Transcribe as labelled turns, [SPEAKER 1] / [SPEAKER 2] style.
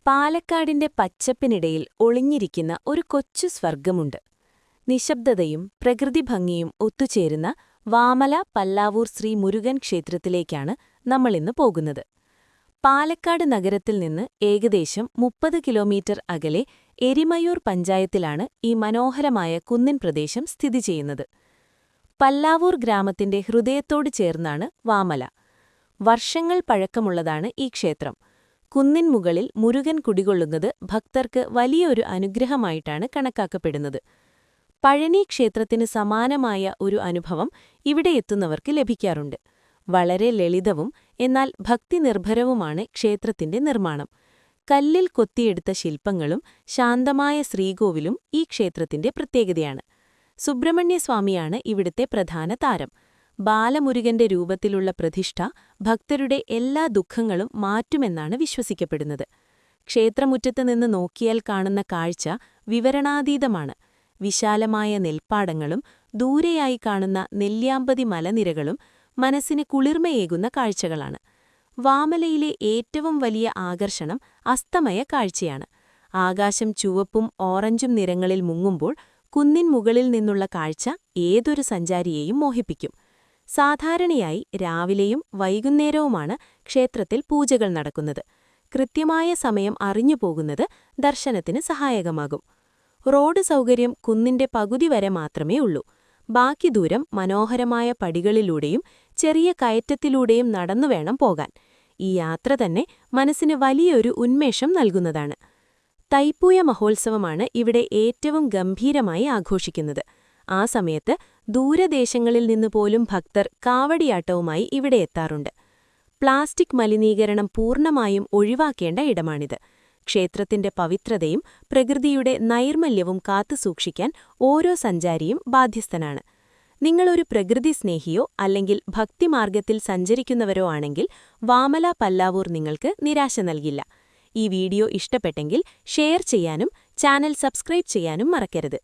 [SPEAKER 1] പാലക്കാടിന്റെ പച്ചപ്പിനിടയിൽ ഒളിഞ്ഞിരിക്കുന്ന ഒരു കൊച്ചു സ്വർഗമുണ്ട്. നിശബ്ദതയും പ്രകൃതിഭംഗിയും ഒത്തുചേരുന്ന വാമല പല്ലാവൂർ ശ്രീ മുരുകൻ ക്ഷേത്രത്തിലേക്കാണ് നമ്മളിന്ന് പോകുന്നത്. പാലക്കാട് നഗരത്തിൽ നിന്ന് ഏകദേശം 30 കിലോമീറ്റർ അകലെ എരിമയൂർ പഞ്ചായത്തിലാണ് ഈ മനോഹരമായ കുന്നിൻ പ്രദേശം സ്ഥിതി ചെയ്യുന്നത്. പല്ലാവൂർ ഗ്രാമത്തിന്റെ ഹൃദയത്തോട് ചേർന്നാണ് വാമല. വർഷങ്ങൾ പഴക്കമുള്ളതാണ് ഈ ക്ഷേത്രം. കുന്നിൻ മുകളിൽ മുരുകൻ കുടികൊള്ളുന്നത് ഭക്തർക്ക് വലിയൊരു അനുഗ്രഹമായിട്ടാണ് കണക്കാക്കപ്പെടുന്നത്. പഴനി ക്ഷേത്രത്തിന് സമാനമായ ഒരു അനുഭവം ഇവിടെ എത്തുന്നവർക്ക് ലഭിക്കാറുണ്ട്. വളരെ ലളിതവും എന്നാൽ ഭക്തിനിർഭരവുമാണ് ക്ഷേത്രത്തിന്റെ നിർമ്മാണം. കല്ലിൽ കൊത്തിയെടുത്ത ശില്പങ്ങളും ശാന്തമായ ശ്രീകോവിലും ഈ ക്ഷേത്രത്തിന്റെ പ്രത്യേകതയാണ്. സുബ്രഹ്മണ്യസ്വാമിയാണ് ഇവിടുത്തെ പ്രധാന താരം. ബാലമുരുകന്റെ രൂപത്തിലുള്ള പ്രതിഷ്ഠ ഭക്തരുടെ എല്ലാ ദുഃഖങ്ങളും മാറ്റുമെന്നാണ് വിശ്വസിക്കപ്പെടുന്നത്. ക്ഷേത്രമുറ്റത്ത് നിന്ന് നോക്കിയാൽ കാണുന്ന കാഴ്ച വിവരണാതീതമാണ്. വിശാലമായ നെൽപ്പാടങ്ങളും ദൂരെയായി കാണുന്ന നെല്ലിയാമ്പതി മലനിരകളും മനസ്സിന് കുളിർമയേകുന്ന കാഴ്ചകളാണ്. വാമലയിലെ ഏറ്റവും വലിയ ആകർഷണം അസ്തമയ കാഴ്ചയാണ്. ആകാശം ചുവപ്പും ഓറഞ്ചും നിറങ്ങളിൽ മുങ്ങുമ്പോൾ കുന്നിൻ മുകളിൽ നിന്നുള്ള കാഴ്ച ഏതൊരു സഞ്ചാരിയെയും മോഹിപ്പിക്കും. സാധാരണയായി രാവിലെയും വൈകുന്നേരവുമാണ് ക്ഷേത്രത്തിൽ പൂജകൾ നടക്കുന്നത്. കൃത്യമായ സമയം അറിഞ്ഞുപോകുന്നത് ദർശനത്തിന് സഹായകമാകും. റോഡ് സൗകര്യം കുന്നിന്റെ പകുതി വരെ മാത്രമേ ഉള്ളൂ. ബാക്കി ദൂരം മനോഹരമായ പടികളിലൂടെയും ചെറിയ കയറ്റത്തിലൂടെയും നടന്നുവേണം പോകാൻ. ഈ യാത്ര തന്നെ മനസ്സിന് വലിയൊരു ഉന്മേഷം നൽകുന്നതാണ്. തൈപ്പൂയ മഹോത്സവമാണ് ഇവിടെ ഏറ്റവും ഗംഭീരമായി ആഘോഷിക്കുന്നത്. ആ സമയത്ത് ദൂരദേശങ്ങളിൽ നിന്നുപോലും ഭക്തർ കാവടിയാട്ടവുമായി ഇവിടെ എത്താറുണ്ട്. പ്ലാസ്റ്റിക് മലിനീകരണം പൂർണ്ണമായും ഒഴിവാക്കേണ്ട ഇടമാണിത്. ക്ഷേത്രത്തിന്റെ പവിത്രതയും പ്രകൃതിയുടെ നൈർമല്യവും കാത്തുസൂക്ഷിക്കാൻ ഓരോ സഞ്ചാരിയും ബാധ്യസ്ഥനാണ്. നിങ്ങളൊരു പ്രകൃതി സ്നേഹിയോ അല്ലെങ്കിൽ ഭക്തിമാർഗത്തിൽ സഞ്ചരിക്കുന്നവരോ ആണെങ്കിൽ വാമല പല്ലാവൂർ നിങ്ങൾക്ക് നിരാശ നൽകില്ല. ഈ വീഡിയോ ഇഷ്ടപ്പെട്ടെങ്കിൽ ഷെയർ ചെയ്യാനും ചാനൽ സബ്സ്ക്രൈബ് ചെയ്യാനും മറക്കരുത്.